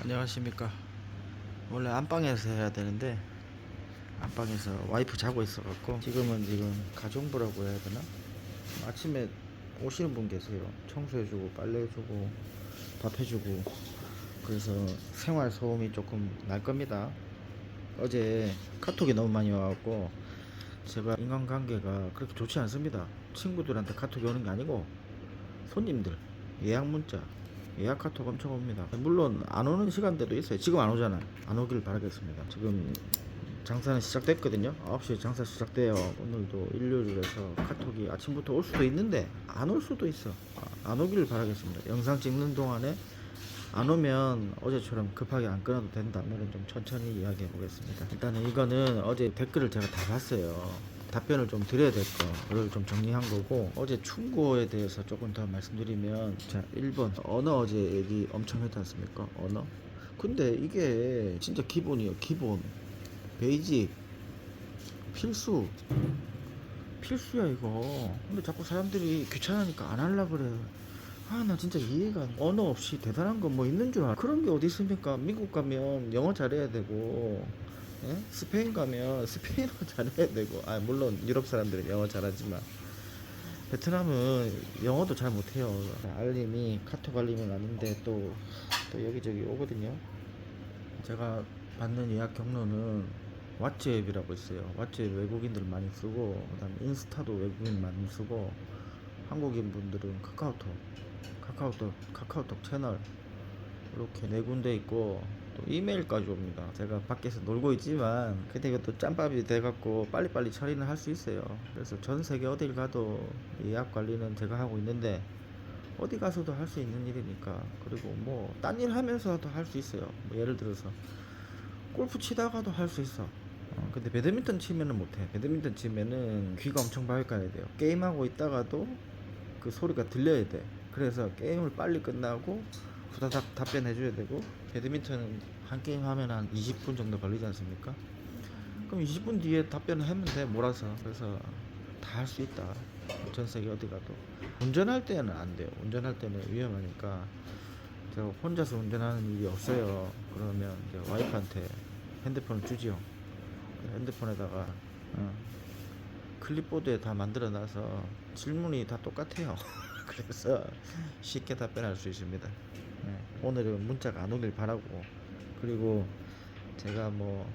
안녕하십니까. 원래 안방에서 해야 되는데 안방에서 와이프 자고 있어갖고 지금 가정부라고 해야 되나? 아침에 오시는 분 계세요. 청소해주고 빨래해주고 밥 해주고. 그래서 생활 소음이 조금 날 겁니다. 어제 카톡이 너무 많이 와갖고 제가 인간관계가 그렇게 좋지 않습니다. 친구들한테 카톡이 오는 게 아니고 손님들 예약 문자, 예약 카톡 엄청 옵니다. 물론 안 오는 시간대도 있어요. 지금 안 오잖아요. 안 오길 바라겠습니다. 지금 장사는 시작됐거든요. 9시에 장사 시작돼요. 오늘도 일요일이라서 카톡이 아침부터 올 수도 있는데 안 올 수도 있어. 안 오길 바라겠습니다. 영상 찍는 동안에 안 오면 어제처럼 급하게 안 끊어도 된다. 오늘은 좀 천천히 이야기해 보겠습니다. 일단은 이거는 어제 댓글을 제가 다 봤어요. 답변을 좀 드려야 될 거를 좀 정리한 거고, 어제 충고에 대해서 조금 더 말씀드리면, 자, 1번 언어 어제 얘기 엄청 했지 않습니까? 언어. 근데 이게 진짜 기본이에요. 기본 베이직 필수 필수야 이거. 근데 자꾸 사람들이 귀찮으니까 안 하려 그래. 나 진짜 이해가 안 돼. 언어 없이 대단한 거 뭐 있는 줄 알아. 그런 게 어디 있습니까? 미국 가면 영어 잘해야 되고, 예? 스페인 가면 스페인어 잘해야 되고, 물론 유럽 사람들은 영어 잘하지만 베트남은 영어도 잘 못해요. 알림이 카톡 알림은 아닌데 또 여기저기 오거든요. 제가 받는 예약 경로는 왓츠앱이라고 있어요. 왓츠앱 외국인들 많이 쓰고, 그다음에 인스타도 외국인 많이 쓰고, 한국인 분들은 카카오톡 채널 이렇게 네 군데 있고, 또 이메일까지 옵니다. 제가 밖에서 놀고 있지만 근데 이것도 짬밥이 돼갖고 빨리빨리 처리는 할 수 있어요. 그래서 전 세계 어딜 가도 예약 관리는 제가 하고 있는데, 어디 가서도 할 수 있는 일이니까. 그리고 뭐 딴 일 하면서도 할 수 있어요. 뭐 예를 들어서 골프 치다가도 할 수 있어. 근데 배드민턴 치면은 못해. 배드민턴 치면은 귀가 엄청 밝아야 돼요. 게임하고 있다가도 그 소리가 들려야 돼. 그래서 게임을 빨리 끝나고 후다닥 답변해줘야 되고, 배드민턴은 한 게임 하면 한 20분 정도 걸리지 않습니까? 그럼 20분 뒤에 답변을 하면 돼, 몰아서. 그래서 다 할 수 있다. 전 세계 어디 가도. 운전할 때는 안 돼요. 운전할 때는 위험하니까. 제가 혼자서 운전하는 일이 없어요. 그러면 이제 와이프한테 핸드폰을 주지요. 핸드폰에다가 클립보드에 다 만들어 놔서 질문이 다 똑같아요. 그래서 쉽게 답변할 수 있습니다. 네, 오늘은 문자가 안 오길 바라고. 그리고 제가 뭐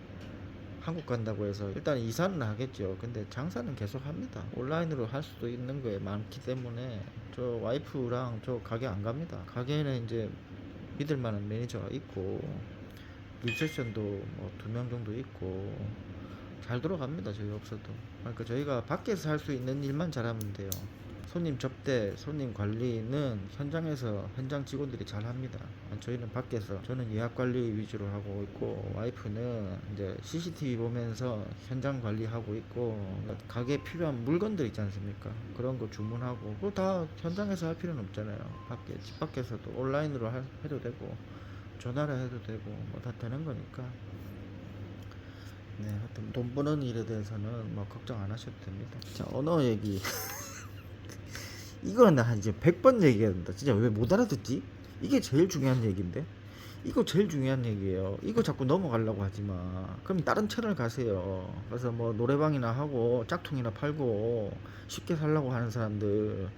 한국 간다고 해서 일단 이사는 하겠죠. 근데 장사는 계속 합니다. 온라인으로 할 수도 있는 거에 많기 때문에 저 와이프랑 저 가게 안 갑니다. 가게는 이제 믿을 만한 매니저가 있고, 리셉션도 뭐 2명 정도 있고 잘 돌아갑니다. 저희 없어도. 그러니까 저희가 밖에서 할 수 있는 일만 잘하면 돼요. 손님 접대, 손님 관리는 현장에서 현장 직원들이 잘 합니다. 저희는 밖에서, 저는 예약 관리 위주로 하고 있고, 와이프는 이제 CCTV 보면서 현장 관리하고 있고, 가게에 필요한 물건들 있지 않습니까? 그런 거 주문하고, 그거 다 현장에서 할 필요는 없잖아요. 집 밖에서도 온라인으로 해도 되고, 전화로 해도 되고, 뭐 다 되는 거니까. 네, 하여튼 돈 버는 일에 대해서는 뭐 걱정 안 하셔도 됩니다. 자, 언어 얘기. 이거는 나 이제 100번 얘기해야 된다. 진짜 왜 못 알아듣지? 이게 제일 중요한 얘기인데? 이거 제일 중요한 얘기예요. 이거 자꾸 넘어가려고 하지 마. 그럼 다른 채널 가세요. 그래서 뭐 노래방이나 하고 짝퉁이나 팔고 쉽게 살려고 하는 사람들,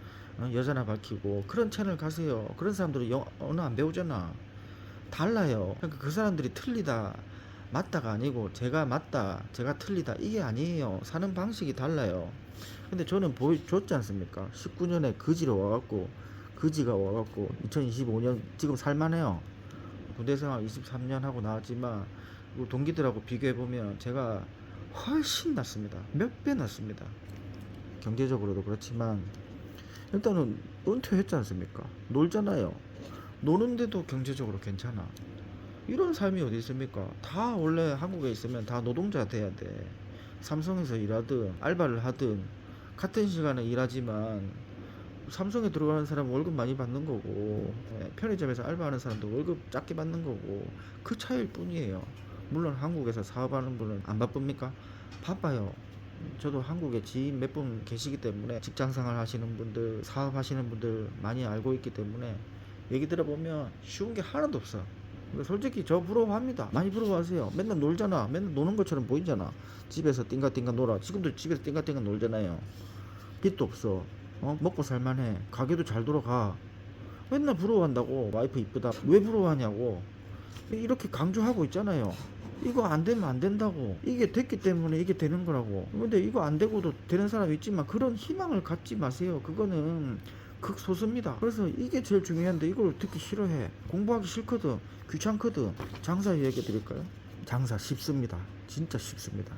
여자나 밝히고 그런 채널 가세요. 그런 사람들은 언어 안 배우잖아. 달라요. 그러니까 그 사람들이 틀리다, 맞다가 아니고 제가 맞다, 제가 틀리다, 이게 아니에요. 사는 방식이 달라요. 근데 저는 보여줬지 않습니까? 19년에 거지가 와갖고 2025년 지금 살만해요. 군대 생활 23년 하고 나왔지만 동기들하고 비교해보면 제가 훨씬 낫습니다. 몇 배 낫습니다. 경제적으로도 그렇지만 일단은 은퇴했지 않습니까? 놀잖아요. 노는데도 경제적으로 괜찮아. 이런 삶이 어디 있습니까? 다 원래 한국에 있으면 다 노동자 돼야 돼. 삼성에서 일하든 알바를 하든 같은 시간에 일하지만 삼성에 들어가는 사람은 월급 많이 받는 거고, 편의점에서 알바하는 사람도 월급 작게 받는 거고, 그 차이일 뿐이에요. 물론 한국에서 사업하는 분은 안 바쁩니까? 바빠요. 저도 한국에 지인 몇 분 계시기 때문에 직장생활 하시는 분들, 사업하시는 분들 많이 알고 있기 때문에 얘기 들어보면 쉬운 게 하나도 없어. 근데 솔직히 저 부러워합니다. 많이 부러워하세요. 맨날 놀잖아. 맨날 노는 것처럼 보이잖아. 집에서 띵가띵가 놀아. 지금도 집에서 띵가띵가 놀잖아요. 빚도 없어. 먹고 살만해. 가게도 잘 돌아가. 맨날 부러워한다고. 와이프 이쁘다. 왜 부러워하냐고. 이렇게 강조하고 있잖아요. 이거 안 되면 안 된다고. 이게 됐기 때문에 이게 되는 거라고. 근데 이거 안 되고도 되는 사람이 있지만 그런 희망을 갖지 마세요. 그거는 극소수입니다. 그래서 이게 제일 중요한데 이걸 듣기 싫어해. 공부하기 싫거든. 귀찮거든. 장사 얘기해 드릴까요? 장사 쉽습니다. 진짜 쉽습니다.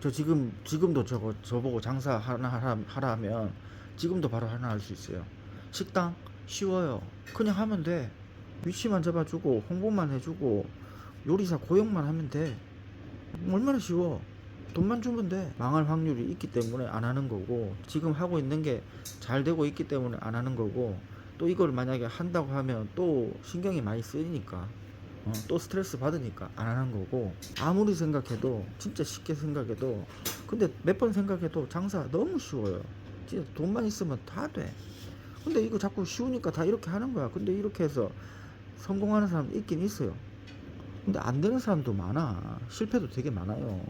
저 지금도 저보고 장사 하라 하면 지금도 바로 하나 할 수 있어요. 식당 쉬워요. 그냥 하면 돼. 위치만 잡아주고 홍보만 해주고 요리사 고용만 하면 돼. 얼마나 쉬워. 돈만 주면 돼. 망할 확률이 있기 때문에 안 하는 거고, 지금 하고 있는 게 잘 되고 있기 때문에 안 하는 거고, 또 이걸 만약에 한다고 하면 또 신경이 많이 쓰이니까, 또 스트레스 받으니까 안 하는 거고, 아무리 생각해도 진짜 쉽게 생각해도, 근데 몇 번 생각해도 장사 너무 쉬워요. 진짜 돈만 있으면 다 돼. 근데 이거 자꾸 쉬우니까 다 이렇게 하는 거야. 근데 이렇게 해서 성공하는 사람 있긴 있어요. 근데 안 되는 사람도 많아. 실패도 되게 많아요.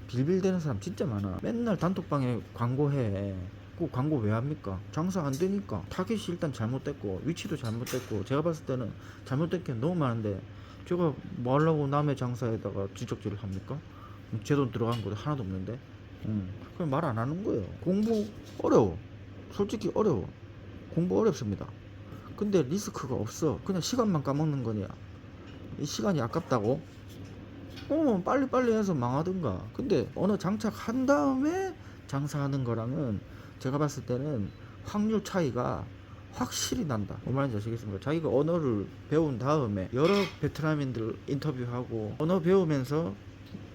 빌빌대는 사람 진짜 많아. 맨날 단톡방에 광고해. 그 광고 왜 합니까? 장사 안 되니까. 타겟이 일단 잘못됐고 위치도 잘못됐고, 제가 봤을 때는 잘못된 게 너무 많은데 제가 뭐 하려고 남의 장사에다가 지적질을 합니까? 제 돈 들어간 것도 하나도 없는데. 그냥 말 안 하는 거예요. 공부 어려워. 솔직히 어려워. 공부 어렵습니다. 근데 리스크가 없어. 그냥 시간만 까먹는 거냐. 이 시간이 아깝다고? 빨리빨리 해서 망하든가. 근데 어느 장착한 다음에 장사하는 거랑은 제가 봤을 때는 확률 차이가 확실히 난다. 뭔 말인지 아시겠습니까? 자기가 언어를 배운 다음에 여러 베트남인들 인터뷰하고 언어 배우면서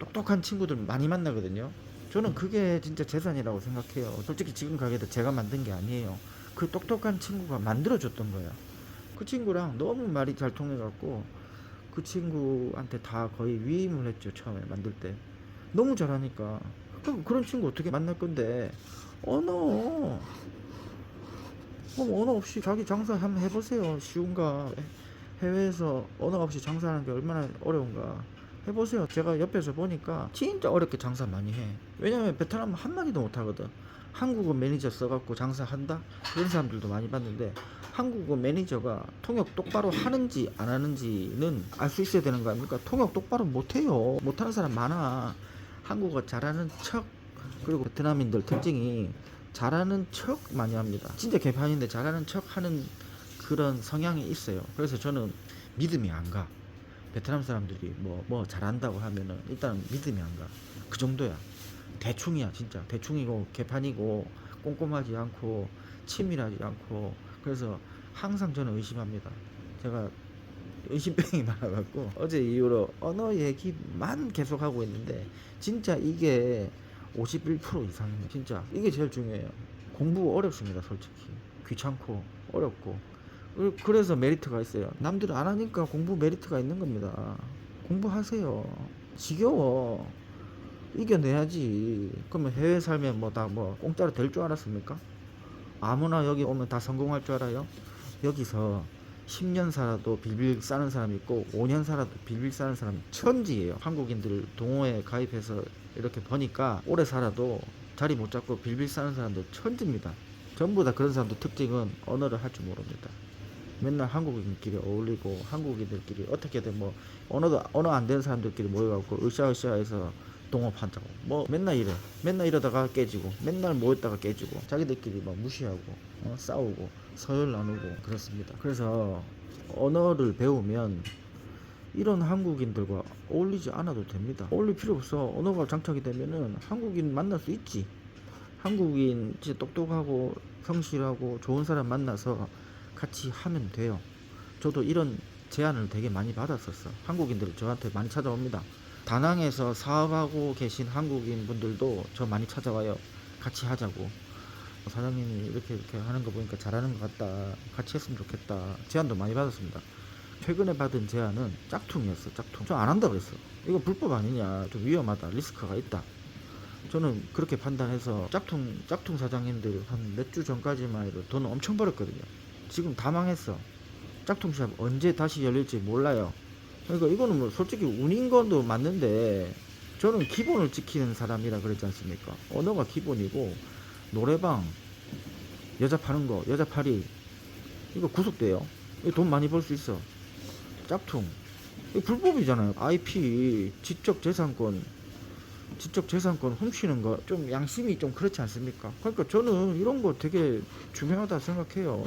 똑똑한 친구들 많이 만나거든요. 저는 그게 진짜 재산이라고 생각해요. 솔직히 지금 가게도 제가 만든 게 아니에요. 그 똑똑한 친구가 만들어줬던 거야. 그 친구랑 너무 말이 잘 통해갖고 그 친구한테 다 거의 위임을 했죠. 처음에 만들 때 너무 잘하니까. 그럼 그런 친구 어떻게 만날 건데. 언어 그럼 언어 없이 자기 장사 한번 해보세요. 쉬운가. 해외에서 언어 없이 장사하는 게 얼마나 어려운가 해보세요. 제가 옆에서 보니까 진짜 어렵게 장사 많이 해. 왜냐면 베트남 한마디도 못하거든. 한국어 매니저 써갖고 장사한다? 그런 사람들도 많이 봤는데, 한국어 매니저가 통역 똑바로 하는지 안 하는지는 알 수 있어야 되는 거 아닙니까? 통역 똑바로 못해요. 못하는 사람 많아. 한국어 잘하는 척. 그리고 베트남인들 특징이 잘하는 척 많이 합니다. 진짜 개판인데 잘하는 척 하는 그런 성향이 있어요. 그래서 저는 믿음이 안 가. 베트남 사람들이 뭐 잘한다고 하면은 일단 믿음이 안 가. 그 정도야. 대충이야. 진짜 대충이고 개판이고 꼼꼼하지 않고 치밀하지 않고. 그래서 항상 저는 의심합니다. 제가 의심병이 많아갖고 어제 이후로 언어 얘기만 계속하고 있는데 진짜 이게 51% 이상입니다. 진짜 이게 제일 중요해요. 공부 어렵습니다. 솔직히 귀찮고 어렵고. 그래서 메리트가 있어요. 남들 안 하니까 공부 메리트가 있는 겁니다. 공부하세요. 지겨워. 이겨내야지. 그러면 해외 살면 뭐 다 공짜로 될 줄 알았습니까? 아무나 여기 오면 다 성공할 줄 알아요? 여기서 10년 살아도 빌빌 싸는 사람 있고 5년 살아도 빌빌 싸는 사람 천지예요. 한국인들 동호회 가입해서 이렇게 보니까 오래 살아도 자리 못 잡고 빌빌 싸는 사람들 천지입니다. 전부 다 그런 사람들 특징은 언어를 할 줄 모릅니다. 맨날 한국인끼리 어울리고 한국인들끼리 어떻게든 언어 안 되는 사람들끼리 모여갖고 으쌰으쌰해서 동업한다고 맨날 이래. 맨날 이러다가 깨지고 맨날 모였다가 깨지고 자기들끼리 무시하고 싸우고 서열 나누고 그렇습니다. 그래서 언어를 배우면 이런 한국인들과 어울리지 않아도 됩니다. 어울릴 필요 없어. 언어가 장착이 되면은 한국인 만날 수 있지. 한국인 진짜 똑똑하고 성실하고 좋은 사람 만나서 같이 하면 돼요. 저도 이런 제안을 되게 많이 받았었어. 한국인들 저한테 많이 찾아옵니다. 다낭에서 사업하고 계신 한국인 분들도 저 많이 찾아와요. 같이 하자고. 사장님이 이렇게 하는 거 보니까 잘하는 것 같다. 같이 했으면 좋겠다. 제안도 많이 받았습니다. 최근에 받은 제안은 짝퉁이었어. 짝퉁. 저 안 한다 그랬어. 이거 불법 아니냐. 좀 위험하다. 리스크가 있다. 저는 그렇게 판단해서 짝퉁 사장님들 한 몇 주 전까지만 해도 돈 엄청 벌었거든요. 지금 다 망했어. 짝퉁샵 언제 다시 열릴지 몰라요. 그러니까 이거는 뭐 솔직히 운인 것도 맞는데 저는 기본을 지키는 사람이라 그랬지 않습니까? 언어가 기본이고 노래방 여자 파는 거 여자 파리 이거 구속돼요. 이거 돈 많이 벌 수 있어. 짝퉁 이거 불법이잖아요. IP 지적 재산권 훔치는 거 좀 양심이 좀 그렇지 않습니까? 그러니까 저는 이런 거 되게 중요하다 생각해요.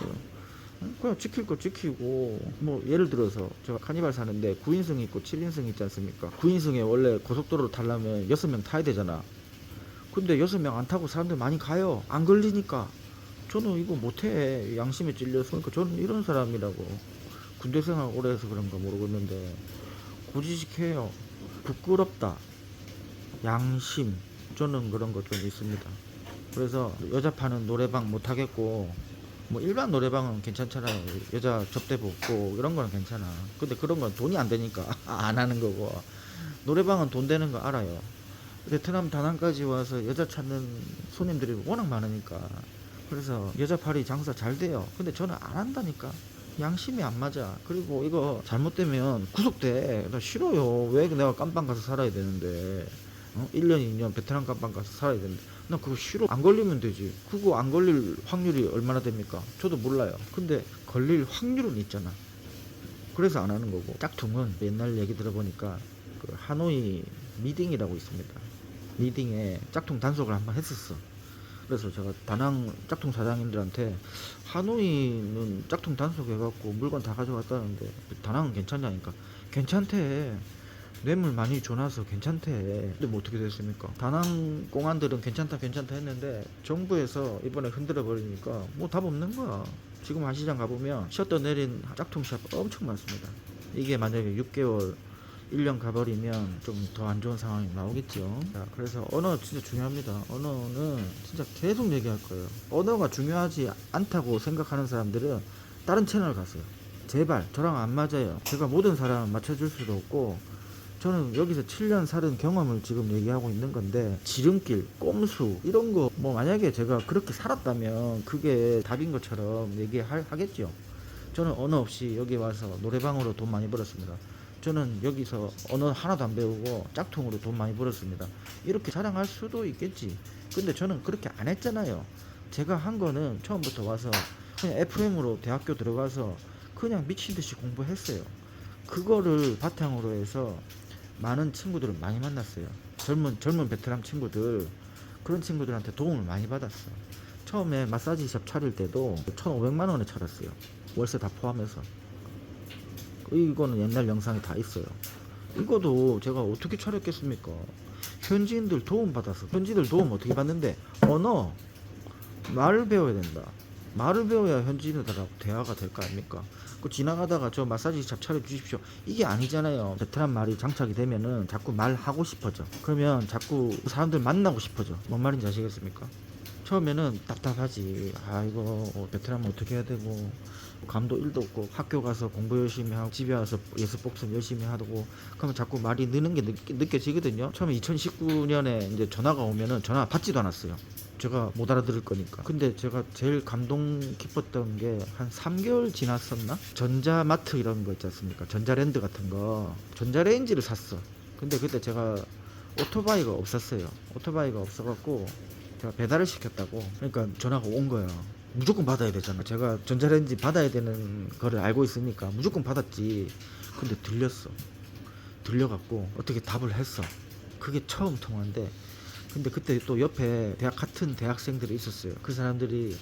그냥 지킬 거 지키고 뭐 예를 들어서 제가 카니발 사는데 9인승 있고 7인승 있지 않습니까? 9인승에 원래 고속도로 타려면 6명 타야 되잖아. 근데 6명 안 타고 사람들 많이 가요. 안 걸리니까. 저는 이거 못해. 양심에 찔려서. 그러니까 저는 이런 사람이라고. 군대 생활 오래 해서 그런가 모르겠는데 굳이 지켜요. 부끄럽다. 양심. 저는 그런 거 좀 있습니다. 그래서 여자 파는 노래방 못 하겠고 뭐 일반 노래방은 괜찮잖아요. 여자 접대부 없고 이런 거는 괜찮아. 근데 그런 건 돈이 안 되니까 안 하는 거고 노래방은 돈 되는 거 알아요. 베트남 다낭까지 와서 여자 찾는 손님들이 워낙 많으니까 그래서 여자 파리 장사 잘 돼요. 근데 저는 안 한다니까. 양심이 안 맞아. 그리고 이거 잘못되면 구속돼. 나 싫어요. 왜 내가 깜빵 가서 살아야 되는데 1년 2년 베트남 깜빵 가서 살아야 되는데 나 그거 싫어. 안 걸리면 되지. 그거 안 걸릴 확률이 얼마나 됩니까? 저도 몰라요. 근데 걸릴 확률은 있잖아. 그래서 안 하는 거고. 짝퉁은 옛날 얘기 들어보니까 그 하노이 미딩이라고 있습니다. 미딩에 짝퉁 단속을 한번 했었어. 그래서 제가 다낭 짝퉁 사장님들한테 하노이는 짝퉁 단속해갖고 물건 다 가져갔다는데 다낭은 괜찮냐니까. 괜찮대. 뇌물 많이 줘놔서 괜찮대. 근데 뭐 어떻게 됐습니까? 다낭 공안들은 괜찮다 했는데 정부에서 이번에 흔들어 버리니까 뭐 답 없는 거야. 지금 한시장 가보면 셔터 내린 짝퉁샵 엄청 많습니다. 이게 만약에 6개월 1년 가버리면 좀 더 안 좋은 상황이 나오겠죠. 자, 그래서 언어 진짜 중요합니다. 언어는 진짜 계속 얘기할 거예요. 언어가 중요하지 않다고 생각하는 사람들은 다른 채널 가세요. 제발 저랑 안 맞아요. 제가 모든 사람 맞춰줄 수도 없고 저는 여기서 7년 살은 경험을 지금 얘기하고 있는 건데 지름길, 꼼수 이런 거 뭐 만약에 제가 그렇게 살았다면 그게 답인 것처럼 얘기하겠죠. 저는 언어 없이 여기 와서 노래방으로 돈 많이 벌었습니다. 저는 여기서 언어 하나도 안 배우고 짝퉁으로 돈 많이 벌었습니다. 이렇게 자랑할 수도 있겠지. 근데 저는 그렇게 안 했잖아요. 제가 한 거는 처음부터 와서 그냥 FM으로 대학교 들어가서 그냥 미친 듯이 공부했어요. 그거를 바탕으로 해서 많은 친구들을 많이 만났어요. 젊은 베트남 친구들, 그런 친구들한테 도움을 많이 받았어. 처음에 마사지샵 차릴 때도 1,500만 원에 차렸어요. 월세 다 포함해서. 이거는 옛날 영상에 다 있어요. 이거도 제가 어떻게 차렸겠습니까? 현지인들 도움 받았어. 현지인들 도움 어떻게 받는데? 언어, 말을 배워야 된다. 말을 배워야 현지인들하고 대화가 될 거 아닙니까? 그 지나가다가 저 마사지샵 차려주십시오. 이게 아니잖아요. 베트남 말이 장착이 되면은 자꾸 말하고 싶어져. 그러면 자꾸 사람들 만나고 싶어져. 뭔 말인지 아시겠습니까? 처음에는 답답하지. 아 이거 베트남 어떻게 해야 되고 감도 1도 없고 학교 가서 공부 열심히 하고 집에 와서 예습복습 열심히 하고 그러면 자꾸 말이 느는 게 느껴지거든요. 처음에 2019년에 이제 전화가 오면은 전화 받지도 않았어요. 제가 못 알아들을 거니까. 근데 제가 제일 감동 깊었던 게 한 3개월 지났었나? 전자마트 이런 거 있지 않습니까? 전자랜드 같은 거. 전자레인지를 샀어. 근데 그때 제가 오토바이가 없었어요. 오토바이가 없어갖고 제가 배달을 시켰다고. 그러니까 전화가 온 거야. 무조건 받아야 되잖아. 제가 전자레인지 받아야 되는 거를 알고 있으니까 무조건 받았지. 근데 들려갖고 어떻게 답을 했어. 그게 처음 통화인데 근데 그때 또 옆에 같은 대학생들이 있었어요. 그 사람들이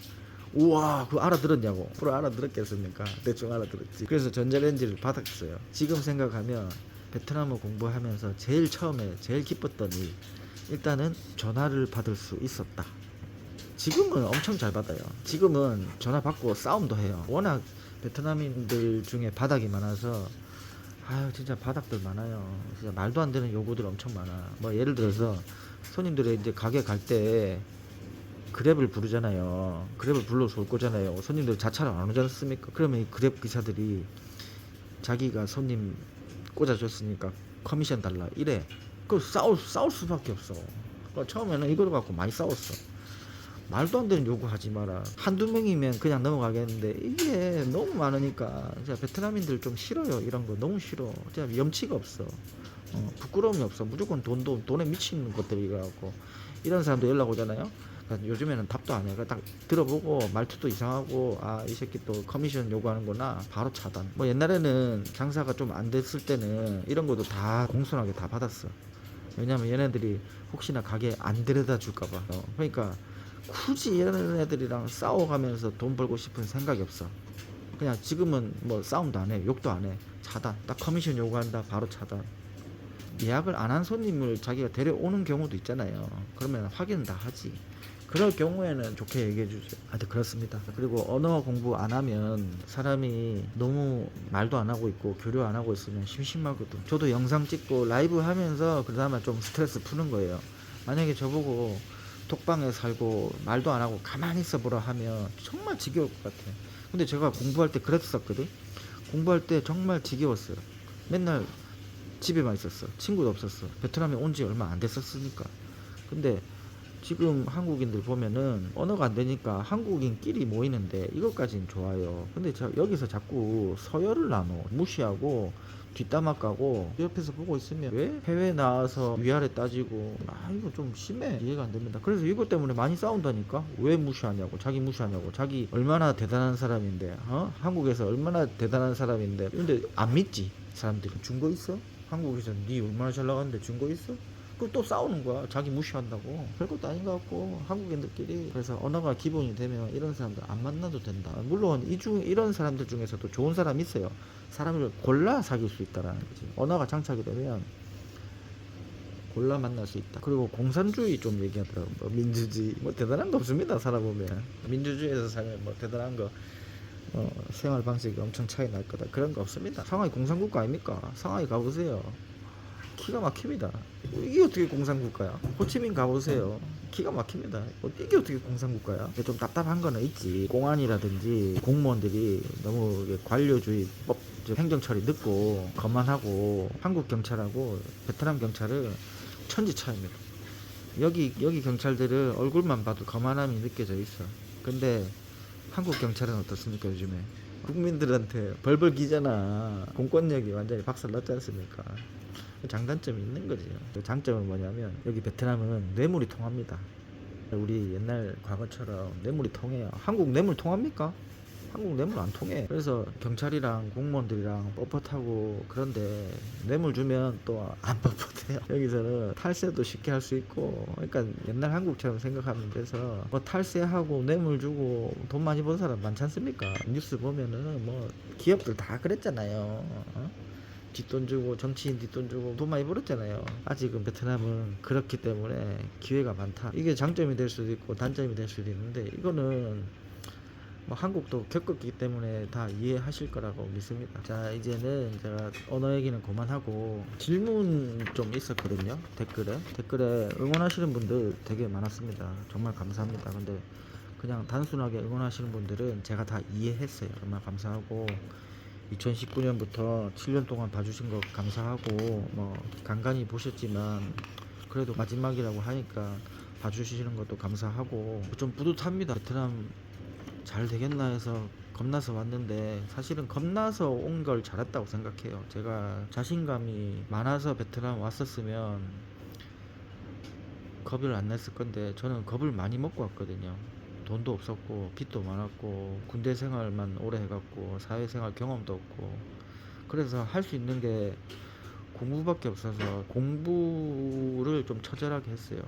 우와 그거 알아들었냐고. 그걸 알아들었겠습니까? 대충 알아들었지. 그래서 전자레인지를 받았어요. 지금 생각하면 베트남어 공부하면서 제일 처음에 제일 기뻤던 일, 일단은 전화를 받을 수 있었다. 지금은 엄청 잘 받아요. 지금은 전화 받고 싸움도 해요. 워낙 베트남인들 중에 바닥이 많아서 아유 진짜 바닥들 많아요. 진짜 말도 안 되는 요구들 엄청 많아. 뭐 예를 들어서 손님들이 이제 가게 갈 때 그랩을 부르잖아요. 그랩을 불러서 올 거잖아요. 손님들 자차를 안 오지 않습니까? 그러면 이 그랩 기사들이 자기가 손님 꽂아줬으니까 커미션 달라 이래. 그 싸울 수밖에 없어. 처음에는 이걸 갖고 많이 싸웠어. 말도 안 되는 요구하지 마라. 한두 명이면 그냥 넘어가겠는데 이게 너무 많으니까 진짜 베트남인들 좀 싫어요. 이런 거 너무 싫어. 진짜 염치가 없어. 부끄러움이 없어. 무조건 돈에 미치는 것들이라 갖고 이런 사람도 연락 오잖아요. 그러니까 요즘에는 답도 안 해. 그러니까 딱 들어보고 말투도 이상하고 아, 이 새끼 또 커미션 요구하는구나. 바로 차단. 뭐 옛날에는 장사가 좀 안 됐을 때는 이런 것도 다 공손하게 다 받았어. 왜냐면 얘네들이 혹시나 가게 안 데려다 줄까봐. 그러니까 굳이 이런 애들이랑 싸워가면서 돈 벌고 싶은 생각이 없어. 그냥 지금은 뭐 싸움도 안 해, 욕도 안 해. 차단. 딱 커미션 요구한다, 바로 차단. 예약을 안 한 손님을 자기가 데려오는 경우도 있잖아요. 그러면 확인은 다 하지. 그럴 경우에는 좋게 얘기해 주죠. 하여튼 그렇습니다. 그리고 언어 공부 안 하면 사람이 너무 말도 안 하고 있고 교류 안 하고 있으면 심심하거든. 저도 영상 찍고 라이브 하면서 그다음에 좀 스트레스 푸는 거예요. 만약에 저보고 독방에 살고 말도 안 하고 가만히 있어 보라 하면 정말 지겨울 것 같아. 근데 제가 공부할 때 그랬었거든. 공부할 때 정말 지겨웠어요. 맨날 집에만 있었어. 친구도 없었어. 베트남에 온 지 얼마 안 됐었으니까. 근데 지금 한국인들 보면은 언어가 안 되니까 한국인끼리 모이는데 이것까지는 좋아요. 근데 여기서 자꾸 서열을 나눠 무시하고 뒷담화 까고 옆에서 보고 있으면 왜 해외 나와서 위아래 따지고 이거 좀 심해. 이해가 안 됩니다. 그래서 이것 때문에 많이 싸운다니까. 왜 무시하냐고. 자기 무시하냐고. 자기 얼마나 대단한 사람인데 한국에서 얼마나 대단한 사람인데 근데 안 믿지 사람들이. 증거 있어? 한국에서 니 얼마나 잘 나갔는데 증거 있어? 또 싸우는 거야. 자기 무시한다고. 별것도 아닌 것 같고 한국인들끼리. 그래서 언어가 기본이 되면 이런 사람들 안 만나도 된다. 물론 이런 사람들 중에서도 좋은 사람이 있어요. 사람을 골라 사귈 수 있다라는 거지. 언어가 장착이 되면 골라 만날 수 있다. 그리고 공산주의 좀 얘기하더라고. 뭐 민주주의 뭐 대단한 거 없습니다. 살아보면 민주주의에서 살면 뭐 대단한 거 생활 방식이 엄청 차이 날 거다. 그런 거 없습니다. 상하이 공산국가 아닙니까? 상하이 가보세요. 기가 막힙니다. 이게 어떻게 공산국가야? 호치민 가보세요. 기가 막힙니다. 이게 어떻게 공산국가야? 좀 답답한 거는 있지. 공안이라든지 공무원들이 너무 관료주의 행정처리 늦고 거만하고 한국 경찰하고 베트남 경찰은 천지 차이입니다. 여기 경찰들은 얼굴만 봐도 거만함이 느껴져 있어. 근데 한국 경찰은 어떻습니까 요즘에? 국민들한테 벌벌 기잖아. 공권력이 완전히 박살 났지 않습니까? 장단점이 있는 거지. 장점은 뭐냐면 여기 베트남은 뇌물이 통합니다. 우리 옛날 과거처럼 뇌물이 통해요. 한국 뇌물 통합니까? 한국 뇌물 안 통해. 그래서 경찰이랑 공무원들이랑 뻣뻣하고 그런데 뇌물 주면 또 안 뻣뻣해요. 여기서는 탈세도 쉽게 할 수 있고 그러니까 옛날 한국처럼 생각하면 돼서 뭐 탈세하고 뇌물 주고 돈 많이 번 사람 많지 않습니까? 뉴스 보면은 뭐 기업들 다 그랬잖아요. 뒷돈 주고 정치인 뒷돈 주고 돈 많이 벌었잖아요. 아직은 베트남은 그렇기 때문에 기회가 많다. 이게 장점이 될 수도 있고 단점이 될 수도 있는데 이거는 뭐 한국도 겪었기 때문에 다 이해하실 거라고 믿습니다. 자, 이제는 제가 언어 얘기는 그만하고 질문 좀 있었거든요. 댓글에 응원하시는 분들 되게 많았습니다. 정말 감사합니다. 근데 그냥 단순하게 응원하시는 분들은 제가 다 이해했어요. 정말 감사하고 2019년부터 7년 동안 봐주신 거 감사하고 뭐 간간히 보셨지만 그래도 마지막이라고 하니까 봐주시는 것도 감사하고 좀 뿌듯합니다. 베트남 잘 되겠나 해서 겁나서 왔는데 사실은 겁나서 온 걸 잘했다고 생각해요. 제가 자신감이 많아서 베트남 왔었으면 겁을 안 냈을 건데 저는 겁을 많이 먹고 왔거든요. 돈도 없었고 빚도 많았고 군대 생활만 오래 해갖고 사회생활 경험도 없고 그래서 할 수 있는 게 공부밖에 없어서 공부를 좀 처절하게 했어요.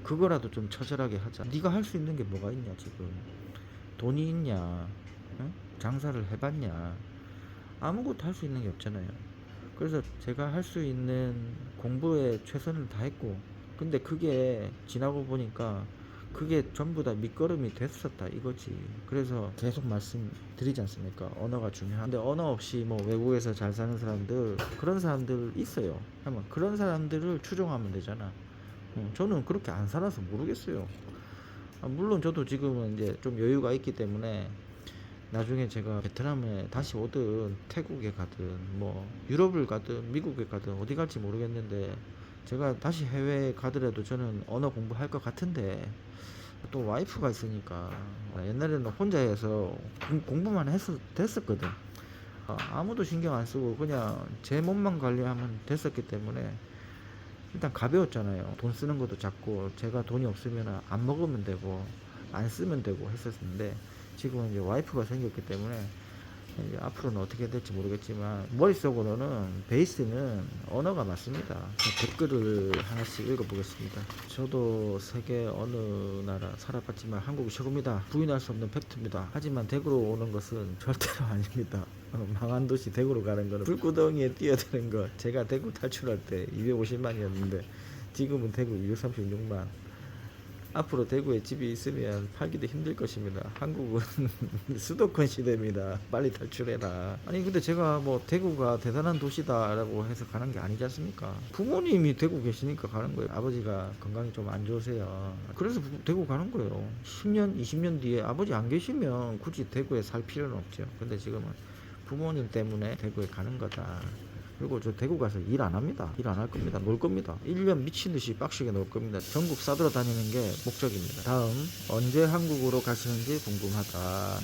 그거라도 좀 처절하게 하자. 네가 할 수 있는 게 뭐가 있냐 지금. 돈이 있냐? 응? 장사를 해봤냐? 아무것도 할 수 있는 게 없잖아요. 그래서 제가 할 수 있는 공부에 최선을 다했고 근데 그게 지나고 보니까 그게 전부 다 밑거름이 됐었다 이거지. 그래서 계속 말씀드리지 않습니까? 언어가 중요한데 언어 없이 뭐 외국에서 잘 사는 사람들 그런 사람들 있어요. 한번 그런 사람들을 추종하면 되잖아. 저는 그렇게 안 살아서 모르겠어요. 물론 저도 지금은 이제 좀 여유가 있기 때문에 나중에 제가 베트남에 다시 오든 태국에 가든 뭐 유럽을 가든 미국에 가든 어디 갈지 모르겠는데 제가 다시 해외에 가더라도 저는 언어 공부할 것 같은데 또 와이프가 있으니까 옛날에는 혼자 해서 공부만 됐었거든. 아무도 신경 안 쓰고 그냥 제 몸만 관리하면 됐었기 때문에 일단 가벼웠잖아요. 돈 쓰는 것도 작고 제가 돈이 없으면 안 먹으면 되고 안 쓰면 되고 했었는데 지금은 이제 와이프가 생겼기 때문에 이제 앞으로는 어떻게 될지 모르겠지만 머릿속으로는 베이스는 언어가 맞습니다. 댓글을 하나씩 읽어보겠습니다. 저도 세계 어느 나라 살아봤지만 한국이 최고입니다. 부인할 수 없는 팩트입니다. 하지만 대구로 오는 것은 절대로 아닙니다. 망한 도시 대구로 가는 거는 불구덩이에 뛰어드는 것. 제가 대구 탈출할 때 250만이었는데 지금은 대구 236만. 앞으로 대구에 집이 있으면 팔기도 힘들 것입니다. 한국은 수도권 시대입니다. 빨리 탈출해라. 아니 근데 제가 뭐 대구가 대단한 도시다라고 해서 가는 게 아니지 않습니까? 부모님이 대구 계시니까 가는 거예요. 아버지가 건강이 좀 안 좋으세요. 그래서 대구 가는 거예요. 10년, 20년 뒤에 아버지 안 계시면 굳이 대구에 살 필요는 없죠. 근데 지금은 부모님 때문에 대구에 가는 거다. 그리고 저 대구 가서 일 안 합니다. 일 안 할 겁니다. 놀 겁니다. 1년 미친 듯이 빡시게 놀 겁니다. 전국 싸돌아 다니는 게 목적입니다. 다음, 언제 한국으로 가시는지 궁금하다.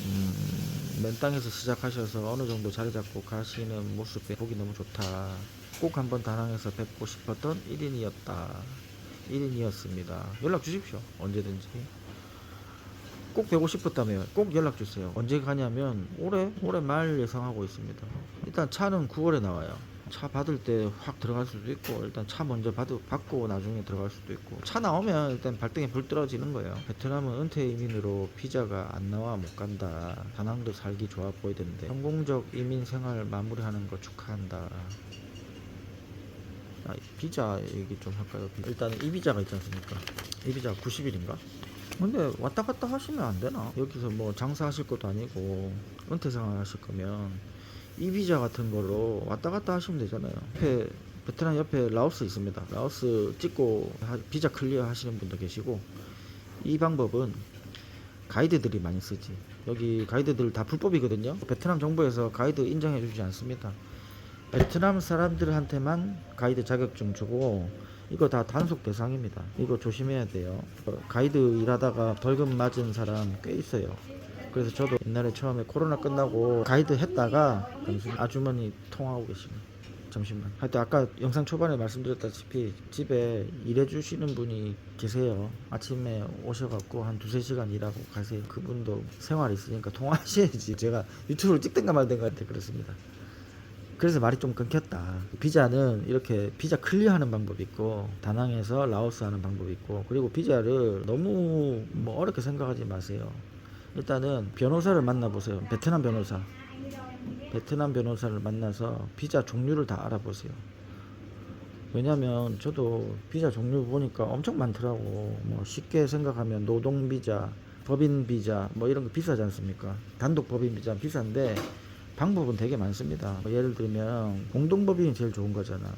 맨 땅에서 시작하셔서 어느 정도 자리 잡고 가시는 모습이 보기 너무 좋다. 꼭 한번 다낭에서 뵙고 싶었던 1인이었다. 1인이었습니다. 연락 주십시오. 언제든지. 꼭 뵈고 싶었다며 꼭 연락 주세요. 언제 가냐면 올해 말 예상하고 있습니다. 일단 차는 9월에 나와요. 차 받을 때 확 들어갈 수도 있고 일단 차 먼저 받고 나중에 들어갈 수도 있고 차 나오면 일단 발등에 불 떨어지는 거예요. 베트남은 은퇴 이민으로 비자가 안 나와 못 간다. 다낭도 살기 좋아 보이던데 성공적 이민 생활 마무리하는 거 축하한다. 비자 얘기 좀 할까요? 일단 이 비자가 있지 않습니까? 이 비자가 90일인가? 근데 왔다 갔다 하시면 안 되나? 여기서 뭐 장사하실 것도 아니고 은퇴 생활 하실 거면 이 비자 같은 걸로 왔다 갔다 하시면 되잖아요. 베트남 옆에 라오스 있습니다. 라오스 찍고 비자 클리어 하시는 분도 계시고 이 방법은 가이드들이 많이 쓰지. 여기 가이드들 다 불법이거든요. 베트남 정부에서 가이드 인정해 주지 않습니다. 베트남 사람들한테만 가이드 자격증 주고 이거 다 단속 대상입니다. 이거 조심해야 돼요. 가이드 일하다가 벌금 맞은 사람 꽤 있어요. 그래서 저도 옛날에 처음에 코로나 끝나고 가이드 했다가 아주머니 통화하고 계십니다. 잠시만. 하여튼 아까 영상 초반에 말씀드렸다시피 집에 일해주시는 분이 계세요. 아침에 오셔갖고 한 2-3시간 일하고 가세요. 그분도 생활이 있으니까 통화하셔야지. 제가 유튜브를 찍든가 말든가 한테 그렇습니다. 그래서 말이 좀 끊겼다. 비자는 이렇게 비자 클리어하는 방법이 있고 다낭에서 라오스 하는 방법이 있고 그리고 비자를 너무 뭐 어렵게 생각하지 마세요. 일단은 변호사를 만나보세요. 베트남 변호사를 만나서 비자 종류를 다 알아보세요. 왜냐면 저도 비자 종류 보니까 엄청 많더라고. 뭐 쉽게 생각하면 노동 비자, 법인 비자 뭐 이런 거 비싸지 않습니까? 단독 법인 비자 비싼데 방법은 되게 많습니다. 예를 들면 공동법인이 제일 좋은 거잖아.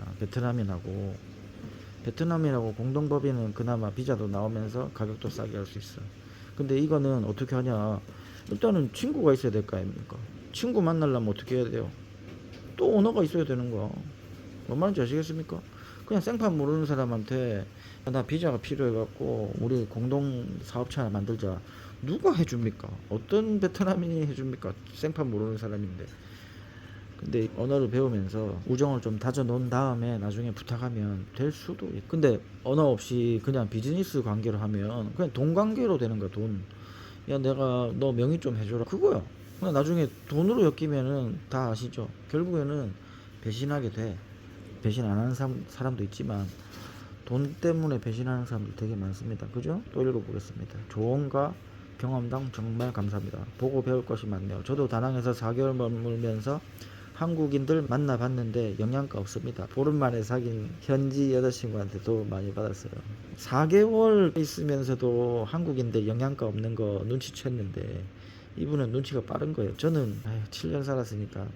베트남이라고 공동법인은 그나마 비자도 나오면서 가격도 싸게 할 수 있어. 근데 이거는 어떻게 하냐? 일단은 친구가 있어야 될 거 아닙니까? 친구 만나려면 어떻게 해야 돼요? 또 언어가 있어야 되는 거야. 뭔 말인지 아시겠습니까? 그냥 생판 모르는 사람한테 나 비자가 필요해갖고 우리 공동 사업체 하나 만들자. 누가 해줍니까? 어떤 베트남인이 해줍니까? 생판 모르는 사람인데. 근데 언어를 배우면서 우정을 좀 다져 놓은 다음에 나중에 부탁하면 될 수도 있고. 근데 언어 없이 그냥 비즈니스 관계로 하면 그냥 돈 관계로 되는 거야. 돈. 야 내가 너 명의 좀 해줘라. 그거야. 그냥 나중에 돈으로 엮이면은 다 아시죠? 결국에는 배신하게 돼. 배신 안 하는 사람도 있지만 돈 때문에 배신하는 사람들 되게 많습니다. 그죠? 또 읽어보겠습니다. 조언과 경험담 정말 감사합니다. 보고 배울 것이 많네요. 저도 다낭에서 4개월 머물면서 한국인들 만나봤는데 영양가 없습니다. 보름 만에 사귄 현지 여자친구한테 도움 많이 받았어요. 4개월 있으면서도 한국인들 영양가 없는 거 눈치챘는데 이분은 눈치가 빠른 거예요. 저는 7년 살았으니까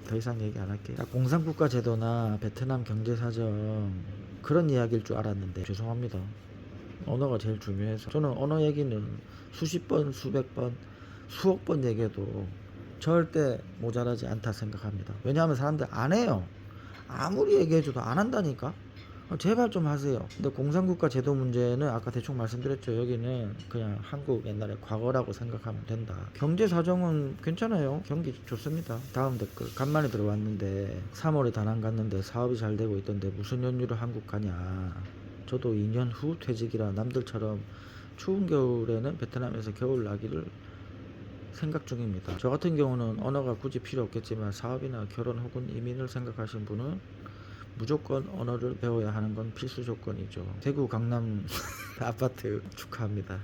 더 이상 얘기 안 할게요. 공산국가 제도나 베트남 경제사정 그런 이야기일 줄 알았는데 죄송합니다. 언어가 제일 중요해서 저는 언어 얘기는 수십 번, 수백 번, 수억 번 얘기해도 절대 모자라지 않다 생각합니다. 왜냐하면 사람들 안 해요. 아무리 얘기해줘도 안 한다니까. 제발 좀 하세요. 근데 공산국가 제도 문제는 아까 대충 말씀드렸죠. 여기는 그냥 한국 옛날에 과거라고 생각하면 된다. 경제 사정은 괜찮아요. 경기 좋습니다. 다음 댓글. 간만에 들어왔는데 3월에 다낭 갔는데 사업이 잘 되고 있던데 무슨 연유로 한국 가냐. 저도 2년 후 퇴직이라 남들처럼 추운 겨울에는 베트남에서 겨울 나기를 생각 중입니다. 저 같은 경우는 언어가 굳이 필요 없겠지만 사업이나 결혼 혹은 이민을 생각하신 분은 무조건 언어를 배워야 하는 건 필수 조건이죠. 대구 강남 아파트 축하합니다.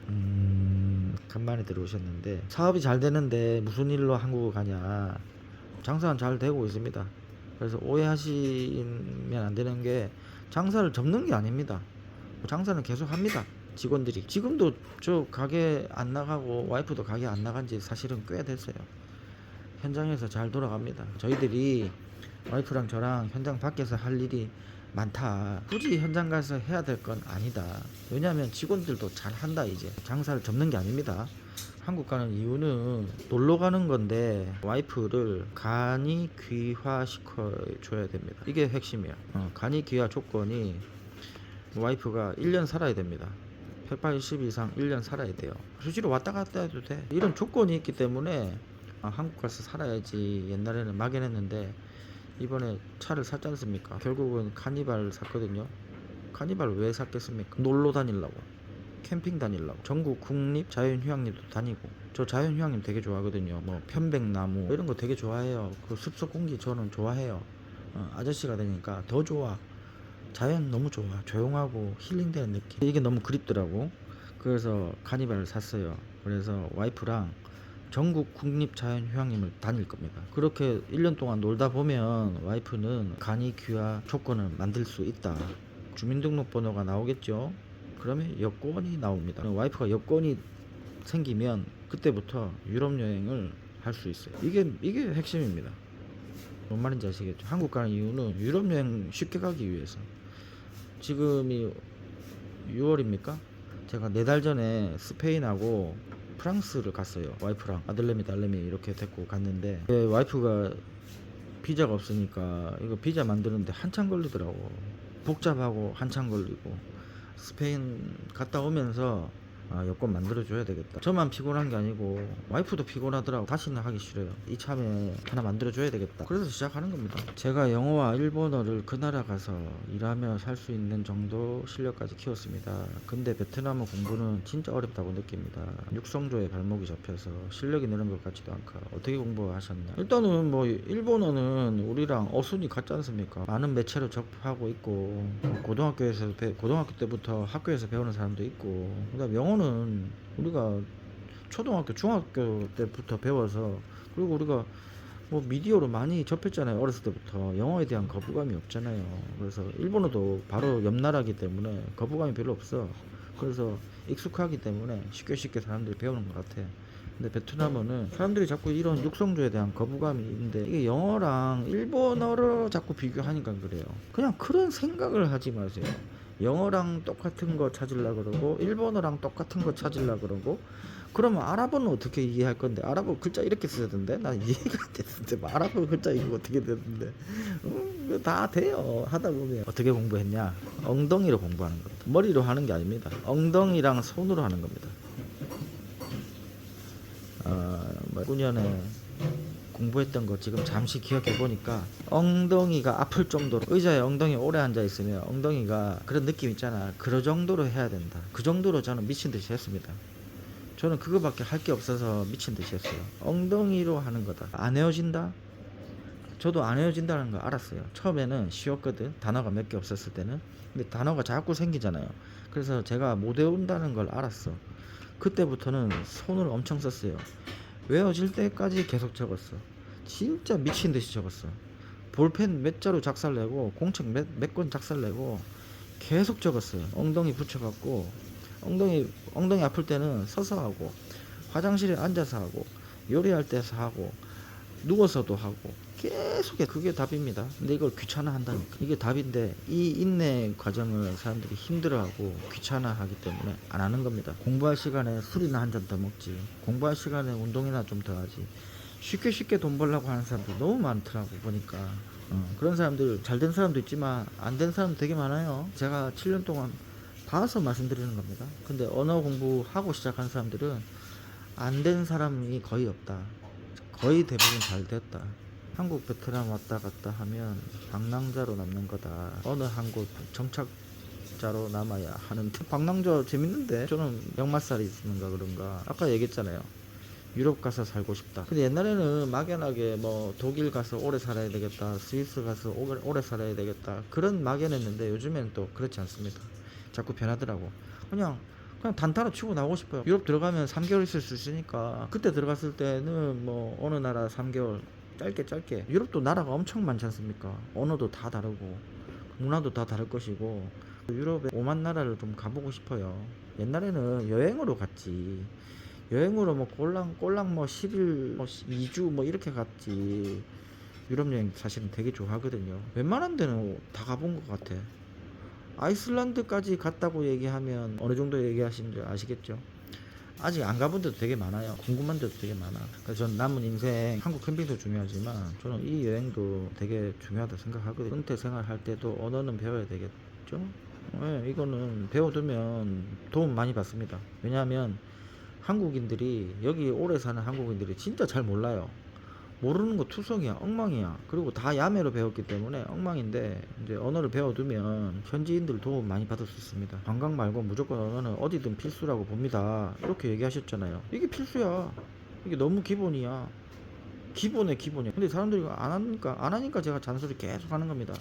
간만에 들어오셨는데 사업이 잘 되는데 무슨 일로 한국을 가냐. 장사는 잘 되고 있습니다. 그래서 오해하시면 안 되는 게 장사를 접는 게 아닙니다. 장사는 계속 합니다. 직원들이 지금도 저 가게 안 나가고 와이프도 가게 안 나간 지 사실은 꽤 됐어요. 현장에서 잘 돌아갑니다. 저희들이 와이프랑 저랑 현장 밖에서 할 일이 많다. 굳이 현장 가서 해야 될 건 아니다. 왜냐하면 직원들도 잘 한다. 이제 장사를 접는 게 아닙니다. 한국 가는 이유는 놀러 가는 건데 와이프를 간이 귀화시켜 줘야 됩니다. 이게 핵심이야. 간이 귀화 조건이 와이프가 1년 살아야 됩니다. 180 이상 1년 살아야 돼요. 수시로 왔다 갔다 해도 돼. 이런 조건이 있기 때문에 한국 가서 살아야지. 옛날에는 막연했는데 이번에 차를 샀지 않습니까? 결국은 카니발 샀거든요. 카니발 왜 샀겠습니까? 놀러 다니려고, 캠핑 다니려고. 전국 국립 자연휴양림도 다니고. 저 자연휴양림 되게 좋아하거든요. 뭐 편백나무 이런 거 되게 좋아해요. 그 숲속 공기 저는 좋아해요. 아저씨가 되니까 더 좋아. 자연 너무 좋아. 조용하고 힐링되는 느낌. 이게 너무 그립더라고. 그래서 카니발을 샀어요. 그래서 와이프랑 전국 국립자연휴양림을 다닐 겁니다. 그렇게 1년 동안 놀다 보면 와이프는 간이 귀화 조건을 만들 수 있다. 주민등록번호가 나오겠죠. 그러면 여권이 나옵니다. 와이프가 여권이 생기면 그때부터 유럽 여행을 할 수 있어요. 이게 핵심입니다. 뭔 말인지 아시겠죠? 한국 가는 이유는 유럽 여행 쉽게 가기 위해서. 지금이 6월입니까? 제가 4달 전에 스페인하고 프랑스를 갔어요. 와이프랑 아들내미 딸내미 이렇게 데리고 갔는데 와이프가 비자가 없으니까 이거 비자 만드는데 한참 걸리더라고. 복잡하고 한참 걸리고. 스페인 갔다 오면서 여권 만들어줘야 되겠다. 저만 피곤한 게 아니고 와이프도 피곤하더라고. 다시는 하기 싫어요. 이참에 하나 만들어줘야 되겠다. 그래서 시작하는 겁니다. 제가 영어와 일본어를 그 나라 가서 일하며 살 수 있는 정도 실력까지 키웠습니다. 근데 베트남어 공부는 진짜 어렵다고 느낍니다. 육성조에 발목이 잡혀서 실력이 느는 것 같지도 않고. 어떻게 공부하셨나? 일단은 뭐 일본어는 우리랑 어순이 같지 않습니까? 많은 매체로 접하고 있고 고등학교 때부터 학교에서 배우는 사람도 있고, 그다음 영어는 우리가 초등학교 중학교 때부터 배워서, 그리고 우리가 뭐 미디어로 많이 접했잖아요. 어렸을 때부터 영어에 대한 거부감이 없잖아요. 그래서 일본어도 바로 옆 나라기 때문에 거부감이 별로 없어. 그래서 익숙하기 때문에 쉽게 사람들이 배우는 것 같아. 근데 베트남어는 사람들이 자꾸 이런 육성조에 대한 거부감이 있는데, 이게 영어랑 일본어로 자꾸 비교하니까 그래요. 그냥 그런 생각을 하지 마세요. 영어랑 똑같은 거 찾으려고 그러고 일본어랑 똑같은 거 찾으려고 그러고, 그러면 아랍어는 어떻게 이해할 건데? 아랍어 글자 이렇게 쓰던데? 난 이해가 안 됐는데 뭐 아랍어 글자 이거 어떻게 되는데? 다 돼요. 하다 보면. 어떻게 공부했냐? 엉덩이로 공부하는 겁니다. 머리로 하는 게 아닙니다. 엉덩이랑 손으로 하는 겁니다. 9년에 공부했던 거 지금 잠시 기억해 보니까 엉덩이가 아플 정도로, 의자에 엉덩이 오래 앉아 있으면 엉덩이가 그런 느낌 있잖아. 그 정도로 해야 된다. 그 정도로 저는 미친 듯이 했습니다. 저는 그거밖에 할 게 없어서 미친 듯이 했어요. 엉덩이로 하는 거다. 안 헤어진다? 저도 안 헤어진다는 걸 알았어요. 처음에는 쉬웠거든. 단어가 몇 개 없었을 때는. 근데 단어가 자꾸 생기잖아요. 그래서 제가 못 외운다는 걸 알았어. 그때부터는 손을 엄청 썼어요. 외워질 때까지 계속 적었어. 진짜 미친 듯이 적었어. 볼펜 몇 자루 작살내고 공책 몇 권 작살내고 계속 적었어요. 엉덩이 붙여갖고 엉덩이 아플 때는 서서 하고, 화장실에 앉아서 하고, 요리할 때서 하고, 누워서도 하고, 계속 해. 그게 답입니다. 근데 이걸 귀찮아 한다니까. 이게 답인데 이 인내 과정을 사람들이 힘들어하고 귀찮아하기 때문에 안 하는 겁니다. 공부할 시간에 술이나 한 잔 더 먹지, 공부할 시간에 운동이나 좀 더 하지. 쉽게 돈 벌려고 하는 사람들 너무 많더라고 보니까. 그런 사람들 잘 된 사람도 있지만 안 된 사람도 되게 많아요. 제가 7년 동안 봐서 말씀드리는 겁니다. 근데 언어 공부하고 시작한 사람들은 안 된 사람이 거의 없다. 거의 대부분 잘 됐다. 한국 베트남 왔다 갔다 하면 방랑자로 남는 거다. 어느 한 곳 정착자로 남아야 하는데, 방랑자 재밌는데 저는 역마살이 있는가 그런가. 아까 얘기했잖아요. 유럽 가서 살고 싶다. 근데 옛날에는 막연하게 뭐 독일 가서 오래 살아야 되겠다, 스위스 가서 오래 살아야 되겠다, 그런 막연했는데 요즘에는 또 그렇지 않습니다. 자꾸 변하더라고. 그냥 단타로 치고 나오고 싶어요. 유럽 들어가면 3개월 있을 수 있으니까, 그때 들어갔을 때는 뭐 어느 나라 3개월 짧게. 유럽도 나라가 엄청 많지 않습니까? 언어도 다 다르고 문화도 다 다를 것이고, 유럽의 오만 나라를 좀 가보고 싶어요. 옛날에는 여행으로 갔지. 여행으로 뭐 꼴랑 뭐 10일 뭐 2주 뭐 이렇게 갔지. 유럽 여행 사실은 되게 좋아하거든요. 웬만한 데는 다 가본 것 같아. 아이슬란드까지 갔다고 얘기하면 어느 정도 얘기하시는지 아시겠죠? 아직 안 가본 데도 되게 많아요. 궁금한 데도 되게 많아. 그래서 전 남은 인생 한국 캠핑도 중요하지만 저는 이 여행도 되게 중요하다 생각하거든요. 은퇴 생활할 때도 언어는 배워야 되겠죠? 네, 이거는 배워두면 도움 많이 받습니다. 왜냐하면 한국인들이, 여기 오래 사는 한국인들이 진짜 잘 몰라요. 모르는 거 투성이야, 엉망이야. 그리고 다 야매로 배웠기 때문에 엉망인데, 이제 언어를 배워두면 현지인들 도움 많이 받을 수 있습니다. 관광 말고 무조건 언어는 어디든 필수라고 봅니다. 이렇게 얘기하셨잖아요. 이게 필수야. 이게 너무 기본이야. 기본의 기본이야. 근데 사람들이 안 하니까 제가 잔소리 계속 하는 겁니다.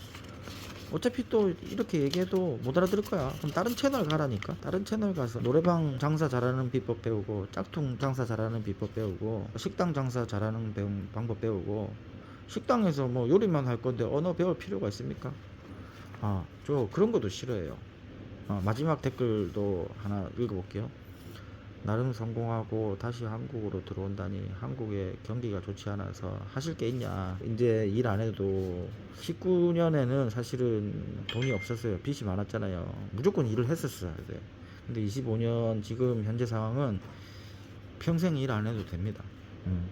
어차피 또 이렇게 얘기해도 못 알아들을 거야. 그럼 다른 채널 가라니까. 다른 채널 가서 노래방 장사 잘하는 비법 배우고, 짝퉁 장사 잘하는 비법 배우고, 식당 장사 잘하는 방법 배우고. 식당에서 뭐 요리만 할 건데 언어 배울 필요가 있습니까? 저 그런 것도 싫어해요. 마지막 댓글도 하나 읽어볼게요. 나름 성공하고 다시 한국으로 들어온다니 한국의 경기가 좋지 않아서 하실 게 있냐. 이제 일 안 해도 19년에는 사실은 돈이 없었어요. 빚이 많았잖아요. 무조건 일을 했었어야 돼. 근데 25년 지금 현재 상황은 평생 일 안 해도 됩니다.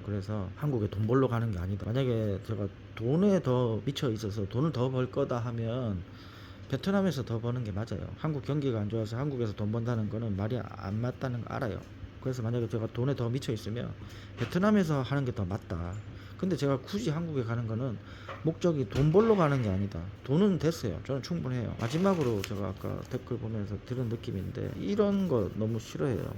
그래서 한국에 돈 벌러 가는 게 아니다. 만약에 제가 돈에 더 미쳐 있어서 돈을 더 벌 거다 하면 베트남에서 더 버는 게 맞아요. 한국 경기가 안 좋아서 한국에서 돈 번다는 거는 말이 안 맞다는 거 알아요. 그래서 만약에 제가 돈에 더 미쳐 있으면 베트남에서 하는 게 더 맞다. 근데 제가 굳이 한국에 가는 거는 목적이 돈 벌러 가는 게 아니다. 돈은 됐어요. 저는 충분해요. 마지막으로 제가 아까 댓글 보면서 들은 느낌인데, 이런 거 너무 싫어해요.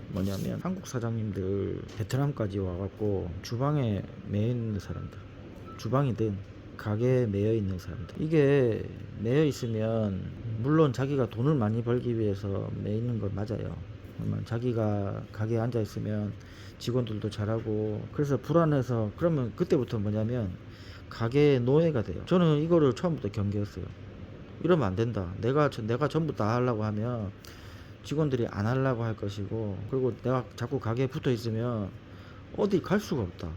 뭐냐면 한국 사장님들 베트남까지 와갖고 주방에 매여 있는 사람들, 주방이든 가게에 매여 있는 사람들, 이게 매여 있으면 물론 자기가 돈을 많이 벌기 위해서 매여 있는 건 맞아요. 그러면 자기가 가게에 앉아 있으면 직원들도 잘하고, 그래서 불안해서, 그러면 그때부터 뭐냐면 가게의 노예가 돼요. 저는 이거를 처음부터 경계했어요. 이러면 안 된다. 내가 전부 다 하려고 하면 직원들이 안 하려고 할 것이고, 그리고 내가 자꾸 가게에 붙어 있으면 어디 갈 수가 없다.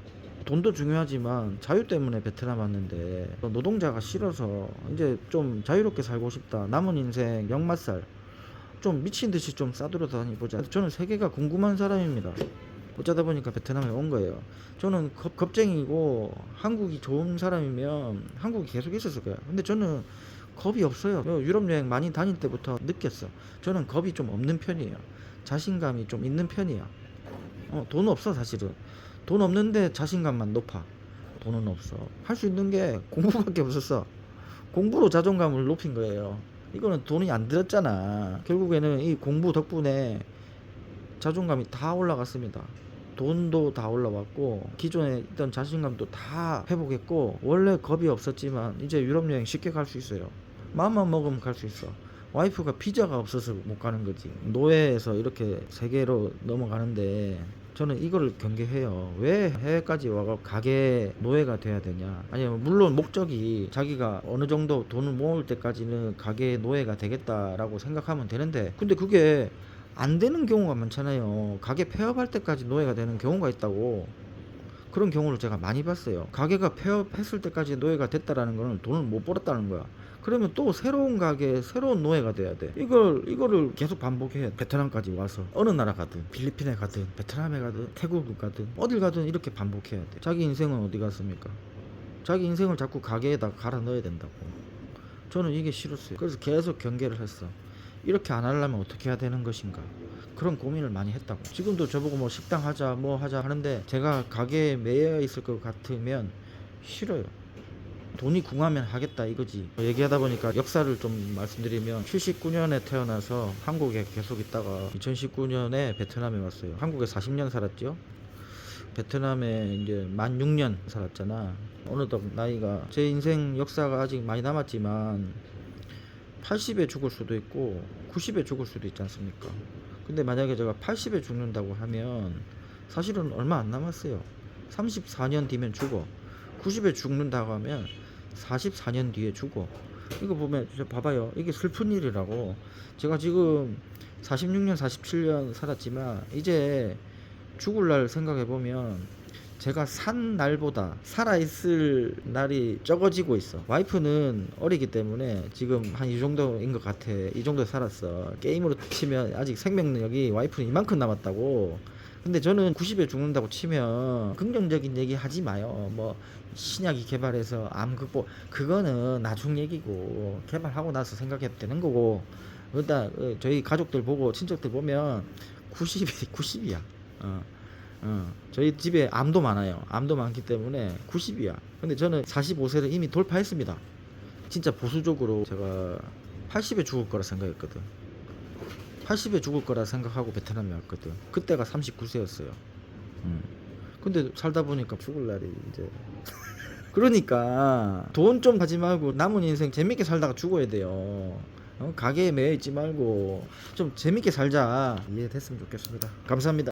돈도 중요하지만 자유 때문에 베트남 왔는데 노동자가 싫어서 이제 좀 자유롭게 살고 싶다. 남은 인생 역마살 좀 미친 듯이 좀 싸돌아 다니보자. 저는 세계가 궁금한 사람입니다. 어쩌다 보니까 베트남에 온 거예요. 저는 겁쟁이고 한국이 좋은 사람이면 한국이 계속 있었을 거예요. 근데 저는 겁이 없어요. 유럽 여행 많이 다닐 때부터 느꼈어. 저는 겁이 좀 없는 편이에요. 자신감이 좀 있는 편이야. 돈 없어 사실은. 돈 없는데 자신감만 높아. 돈은 없어. 할 수 있는 게 공부밖에 없었어. 공부로 자존감을 높인 거예요. 이거는 돈이 안 들었잖아. 결국에는 이 공부 덕분에 자존감이 다 올라갔습니다. 돈도 다 올라왔고 기존에 있던 자신감도 다 회복했고, 원래 겁이 없었지만 이제 유럽 여행 쉽게 갈 수 있어요. 마음만 먹으면 갈 수 있어. 와이프가 비자가 없어서 못 가는 거지. 노예에서 이렇게 세계로 넘어가는데 저는 이거를 경계해요. 왜 해외까지 와서 가게 노예가 돼야 되냐. 아니면 물론 목적이 자기가 어느 정도 돈을 모을 때까지는 가게 노예가 되겠다라고 생각하면 되는데, 근데 그게 안 되는 경우가 많잖아요. 가게 폐업할 때까지 노예가 되는 경우가 있다고. 그런 경우를 제가 많이 봤어요. 가게가 폐업했을 때까지 노예가 됐다라는 거는 돈을 못 벌었다는 거야. 그러면 또 새로운 가게에 새로운 노예가 돼야 돼. 이거를 계속 반복해. 베트남까지 와서 어느 나라 가든, 필리핀에 가든, 베트남에 가든, 태국에 가든, 어딜 가든 이렇게 반복해야 돼. 자기 인생은 어디 갔습니까? 자기 인생을 자꾸 가게에다 갈아 넣어야 된다고. 저는 이게 싫었어요. 그래서 계속 경계를 했어. 이렇게 안 하려면 어떻게 해야 되는 것인가, 그런 고민을 많이 했다고. 지금도 저보고 뭐 식당 하자 뭐 하자 하는데 제가 가게에 매여 있을 것 같으면 싫어요. 돈이 궁하면 하겠다 이거지. 얘기하다 보니까 역사를 좀 말씀드리면 79년에 태어나서 한국에 계속 있다가 2019년에 베트남에 왔어요. 한국에 40년 살았죠. 베트남에 이제 만 6년 살았잖아. 어느덧 나이가, 제 인생 역사가 아직 많이 남았지만 80에 죽을 수도 있고 90에 죽을 수도 있지 않습니까? 근데 만약에 제가 80에 죽는다고 하면 사실은 얼마 안 남았어요. 34년 뒤면 죽어. 90에 죽는다고 하면 44년 뒤에 죽어. 이거 보면 봐봐요. 이게 슬픈 일이라고. 제가 지금 46년 47년 살았지만 이제 죽을 날 생각해 보면 제가 산 날보다 살아있을 날이 적어지고 있어. 와이프는 어리기 때문에 지금 한 이 정도인 것 같아. 이 정도 살았어. 게임으로 치면 아직 생명력이 와이프는 이만큼 남았다고. 근데 저는 90에 죽는다고 치면 긍정적인 얘기 하지 마요. 뭐 신약이 개발해서 암 극복, 그거는 나중 얘기고 개발하고 나서 생각해도 되는 거고. 일단 저희 가족들 보고 친척들 보면 90이야. 저희 집에 암도 많아요. 암도 많기 때문에 90이야. 근데 저는 45세를 이미 돌파했습니다. 진짜 보수적으로 제가 80에 죽을 거라 생각했거든. 80에 죽을 거라 생각하고 베트남에 왔거든. 그때가 39세였어요. 근데 살다 보니까 죽을 날이 이제 그러니까 돈 좀 가지 말고 남은 인생 재밌게 살다가 죽어야 돼요. 가게에 매여 있지 말고 좀 재밌게 살자. 이해됐으면 좋겠습니다. 감사합니다.